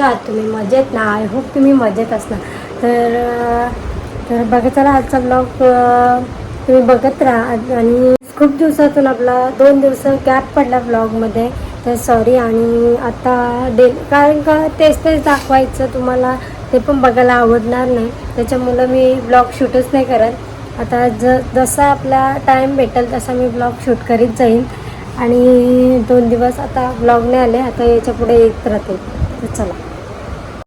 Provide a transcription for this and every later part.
आहात तुम्ही? मजेत ना? आय होप तुम्ही मजेत असणार. तर बघा, चला आजचा ब्लॉग तुम्ही बघत राहा. आणि खूप दिवसातून आपला 2 दिवस गॅप पडला ब्लॉगमध्ये, तर सॉरी. आणि आता कारण का तेच दाखवायचं तुम्हाला, ते पण बघायला आवडणार नाही, त्याच्यामुळं मी ब्लॉग शूटच नाही करत. आता जसा आपला टाईम भेटेल तसा मी ब्लॉग शूट करीत जाईन. आणि 2 दिवस आता ब्लॉग नाही आले, आता याच्या पुढे येत राहतील. तर चला,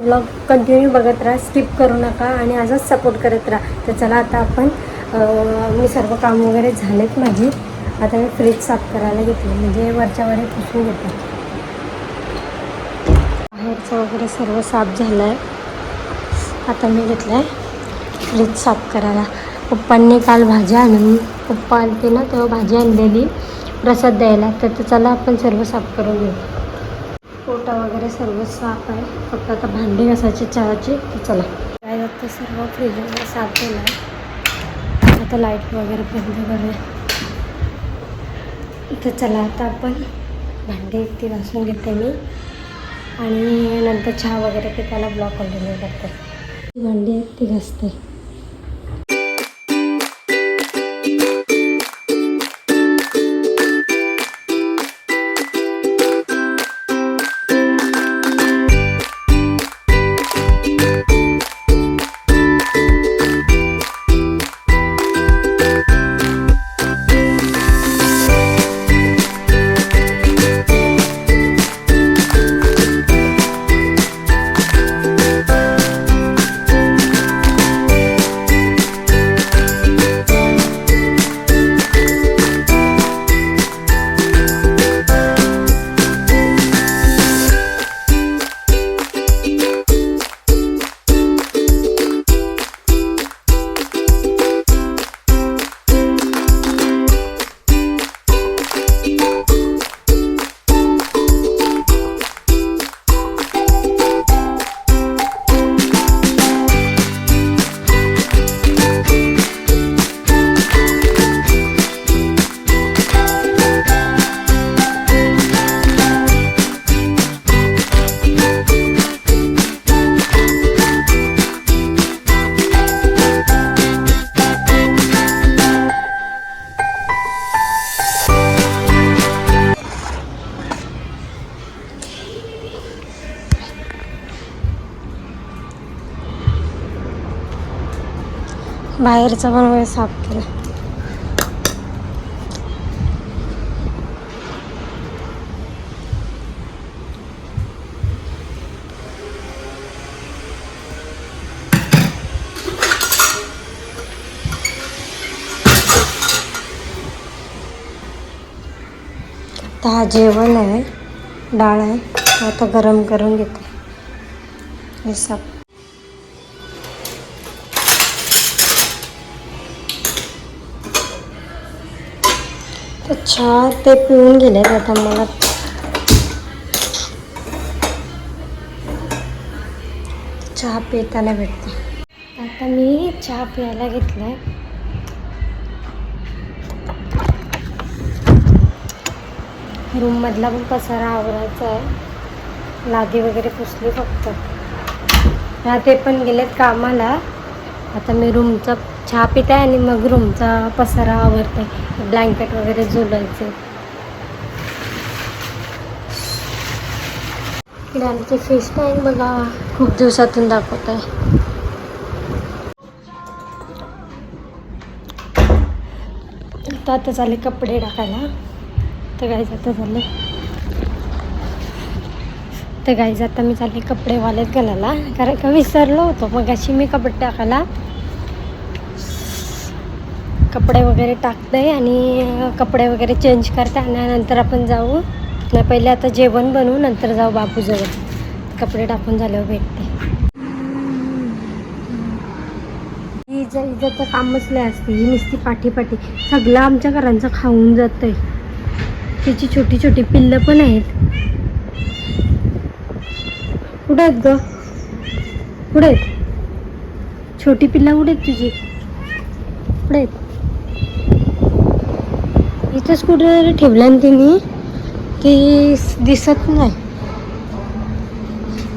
ब्लॉग कंटिन्यू बघत राहा, स्किप करू नका आणि असंच सपोर्ट करत राहा. तर चला, आता आपण मी सर्व काम वगैरे झालेत माझी. आता मी फ्रीज साफ करायला घेतली, म्हणजे वरच्या वर पुसून घेते. बाहेरचं वगैरे सर्व साफ झालं आहे. आता मी घेतलं आहे फ्रीज साफ करायला. पप्पांनी काल भाजी आणून, पप्पा आणते ना तेव्हा भाजी आणलेली प्रसाद द्यायला, तर चला आपण सर्व साफ करून घेऊ. पोटा वगैरे सर्व साफ आहे, फक्त आता भांडी घासायची चहाची. तर चला, काय जातं सर्व फ्रीज वगैरे साफ केलं आहे. आता लाईट वगैरे बंद करूया. तर चला, आता आपण भांडी एकटी घासून घेते मी, आणि नंतर चहा वगैरे ते त्याला ब्लॉग कंटिन्यू करते. भांडी एकटी घासते. बाहेरचा पण वेळ साफ केला. आता जेवण आहे, डाळ आहे, आता गरम करून घेते. हे साफ तर चहा ते पिऊन गेले. आता मला चहा पिताना भेटते. आता मी चहा प्यायला घेतला आहे. रूममधला पण पसारा आवरायचा आहे, लादी वगैरे पुसली फक्त. ह्या ते पण गेलेत कामाला. आता मी रूमचा चहा पिते आणि मग रूमचा पसारा आवरते, ब्लँकेट वगैरे झुलायचे. इकडे आमची फिश टँक बघा, खूप दिवसातून दाखवत आहे. आता चालले कपडे टाकायला. तर गाईज आता मी चालले कपडे वालेत घालायला, कारण का विसरलो होतो मग अशी मी कपडे टाकायला. कपडे वगैरे टाकते आणि कपडे वगैरे चेंज करते, आणि नंतर आपण जाऊ. नाही, पहिले आता जेवण बनवू, नंतर जाऊ बापूजवळ. कपडे टाकून झाल्यावर भेटते. इजाचं कामच लय असते. ही नुसती पाठी सगळं आमच्या घरांचं खाऊन जातंय. तिची छोटी छोटी पिल्लं पण आहेत. कुठे आहेत ग? कुठे आहेत छोटी पिल्लं? कुठे आहेत तुझी? कुठे आहेत? इथंच कुठे ठेवलं तिने, ती दिसत नाही.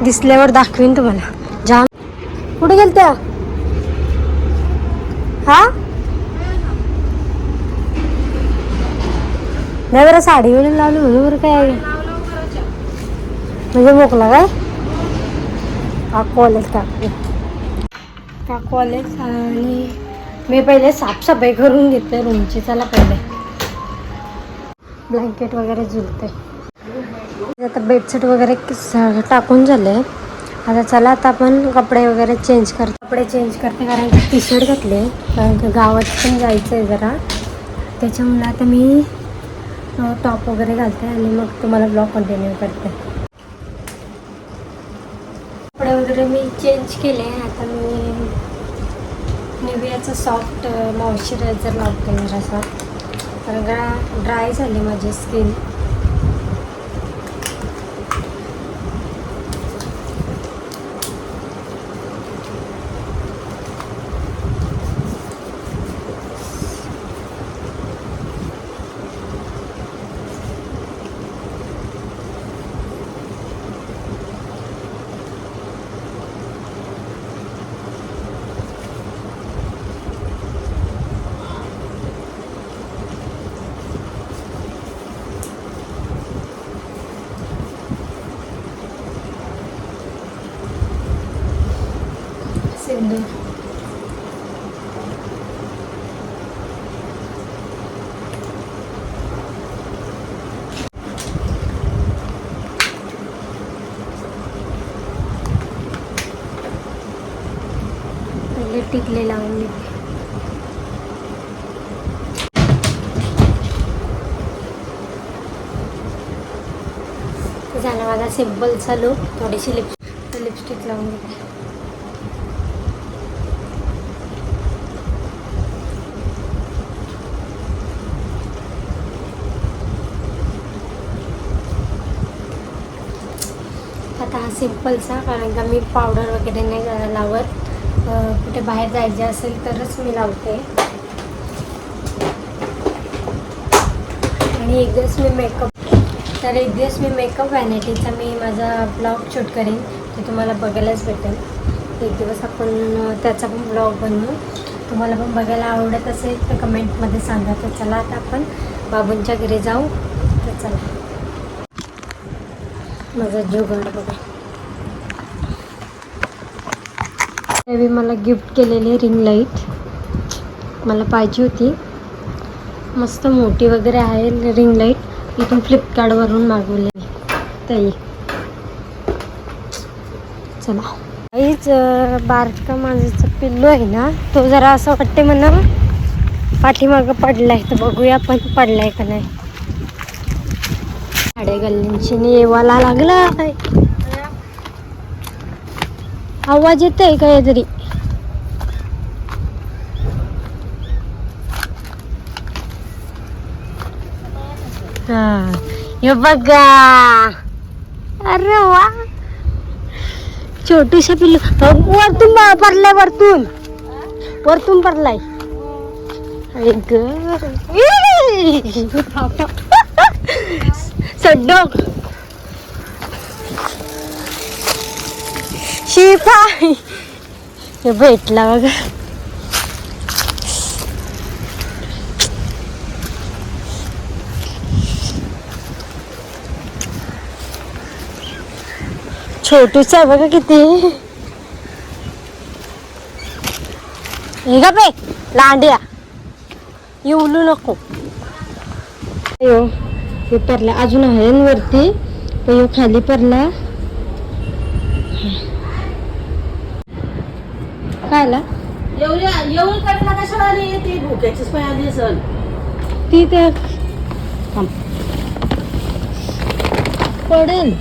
दिसल्यावर दाखवीन तुम्हाला. जाम कुठे गेलत्या? हा नाही बरं साडी वगैरे लावली म्हणून बरं काय म्हणजे मोकला काय काकू आलेत काकू आलेत आणि मी पहिले साफसफाई करून घेते रूमची. चला पहिले ब्लँकेट वगैरे झुलते. आता बेडशीट वगैरे टाकून झाले. आता चला आता आपण कपडे वगैरे चेंज करते कारण की टी शर्ट घातले कारण की गावात पण जायचं आहे जरा त्याच्यामुळे आता मी टॉप वगैरे घालते आणि मग तुम्हाला ब्लॉग कंटिन्यू करते. कपडे वगैरे मी चेंज केले. आता मी निवियाचा सॉफ्ट मॉइश्चरायझर लावते जरासा कारण का ड्राय झाली माझी स्किन. सिंदूर पहिले टिकले लावून घेते. झालं माझा सिम्पलचा लुक. थोडीशी लिपस्टिक लावून घेते. आता हा सिम्पलचा कारण का मी पावडर वगैरे नाही लावत. कुठे बाहेर जायचे असेल तरच मी लावते. आणि एक दिवस मी मेकअप व्हॅनिटीचा मी माझा ब्लॉग शूट करेन ते तुम्हाला बघायलाच भेटेल. एक दिवस आपण त्याचा पण ब्लॉग बनवू. तुम्हाला पण बघायला आवडत असेल तर कमेंटमध्ये सांगा. तर चला आता आपण बाबूंच्या घरी जाऊ. तर चला माझा जुगाड बघा. मी मला गिफ्ट केलेली रिंग लाईट मला पाहिजे होती. मस्त मोठी वगैरे आहे रिंग लाईट. इथून फ्लिपकार्टवरून मागवलेली. ताई चला काहीच बारका माझं पिल्लू आहे ना तो जरा असं वाटते म्हणा पाठीमागं पडलाय. तर बघूया पण पडलाय का नाही. साडे गल्लींची येवाला लागला. आवाज येतोय काहीतरी. हा हे बघा. अरे वा छोटूशा पिल्लू वरतून पडलाय. वरतून पडलाय. सड्डोक शिफा हे भेटला बघा. छोटूच आहे बघा किती. हे का पे लांड्या येऊलू नको. हे पडला अजून आहे वरती पण खाली पडला. खायला येऊन काढला कशाला आली ती भुक्याचीच पाय आली असेल ती ते पडेल.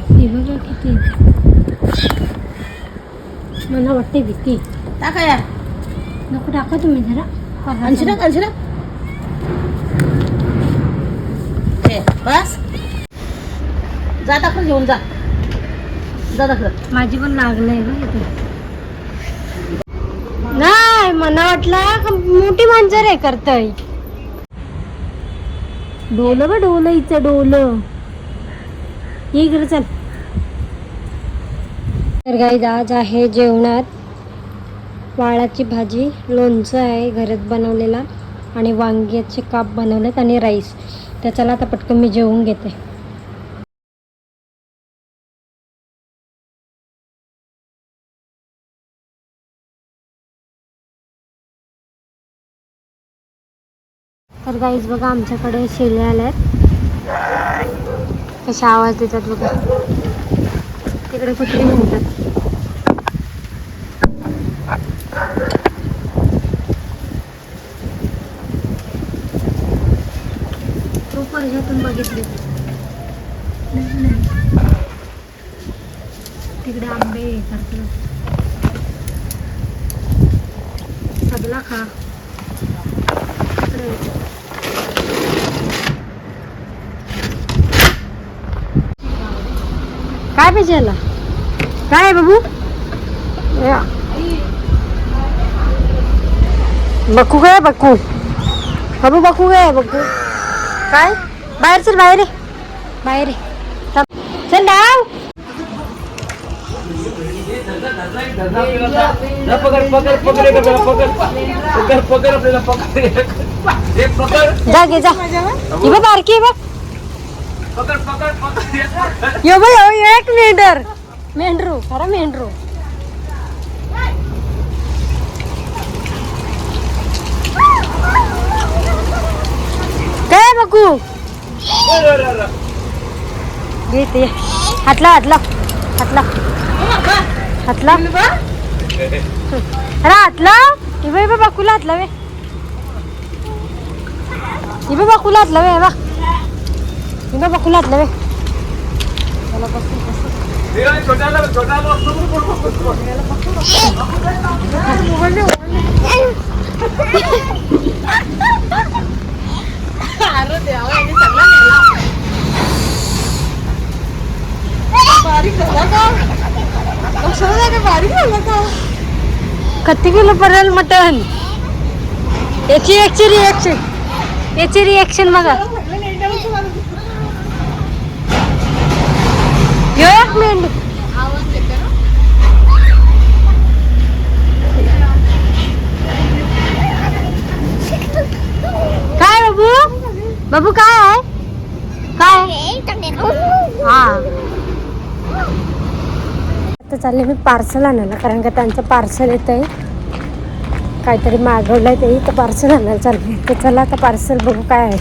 ती बघा किती मला वाटते भीती. टाका या नको टाका तुम्ही जरा. अंशना बस जा दाखल घेऊन जा दाखल. माझी पण लागलंय ना इथे. नाही मला वाटलं मोठी मांजर आहे करतय. डोलं बा डोलं हिचं डोलं. इकडे चल तर गाईज आज आहे जेवणात वाळाची भाजी, लोणचं आहे घरात बनवलेला आणि वांग्याचे काप बनवलेत आणि राईस. तर चला आता पटकन मी जेवून घेते. तर गाईज बघा आमच्याकडे शेळ्या आल्यात, कशा आवाज देतात बघा. तिकडे कुत्री म्हणतात. खूप वर्षातून बघितले. तिकडे आंबे करतात. सगळा खा. काय पाहिजे याला? काय आहे बाबू? बक्कू काय? बक्कू बाबू, बक्कू काय? बक्कू काय? बाहेर चल, बाहेर आहे, बाहेर आहे. चल डाव. जा घे जा. ही बघ बारकी बघ. यो बघ एक मेंढरू खरं मेंढरू. काय बघू घेते. हातला हातला हातला हातला अरे हातला. इबे बाकूला हातला वे. इबे बाकूला हातला वे बा. इबे बाकूला हातला वे. चला बसून बसून. किती किलो पडेल मटन? याची रिएक्शन बघा. एक मिनिट. काय बाबू? बाबू काय आहे? काय? हा आता चालले मी पार्सल आणायला, कारण का त्यांचं पार्सल येत आहे. काहीतरी मागवलंय ते, तर पार्सल आणायला चालले. तर चला आता पार्सल बघू काय आहे.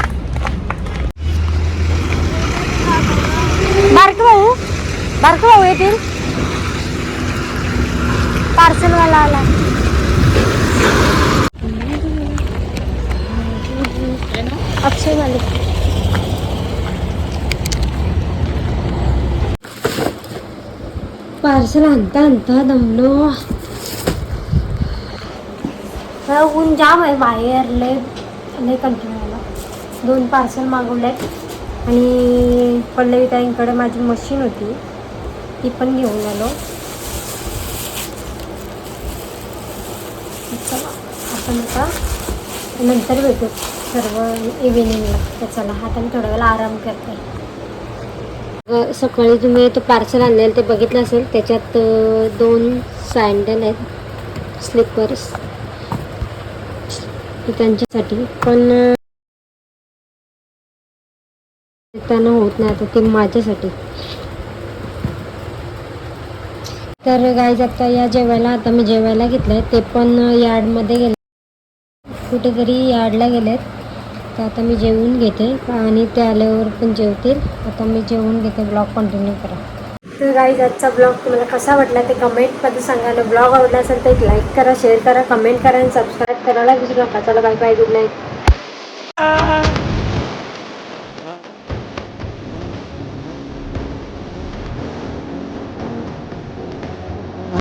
बारकं भाऊ येतील. पार्सलवाला आला. अक्षय मालिक. पार्सल आणता आणता दमलो. ऊन जाम आहे बाहेर. लय कंटाळा. 2 पार्सल मागवलेत आणि पल्लवी ताईंकडे माझी मशीन होती, ती पण घेऊन आलो. आपण आता नंतर भेटू सर्व इव्हिनिंगला. तर चला आता मी थोड्या वेळा आराम करते. सकाळी तुम्ही तो पार्सल आणलेलं ते बघितलं असेल. त्याच्यात 2 सँडल आहेत, स्लिपर्स. त्यांच्यासाठी पण त्यांना होत नाही, आता ते माझ्यासाठी. तर गाईज आता या जेवायला, आता मी जेवायला घेतलंय. ते पण यार्डमध्ये गेले, कुठेतरी यार्डला गेलेत. तर आता मी जेवून घेते आणि ते आल्यावर पण जेवतील. आता मी जेवून घेते. ब्लॉग कंटिन्यू करा. तर गाईज आजचा ब्लॉग तुम्हाला कसा वाटला ते कमेंटमध्ये सांगा. आणि ब्लॉग आवडला असेल तर एक लाईक करा, शेअर करा, कमेंट करा आणि सबस्क्राईब करायला विसरू नका. चला बाय बाय, गुड नाईट.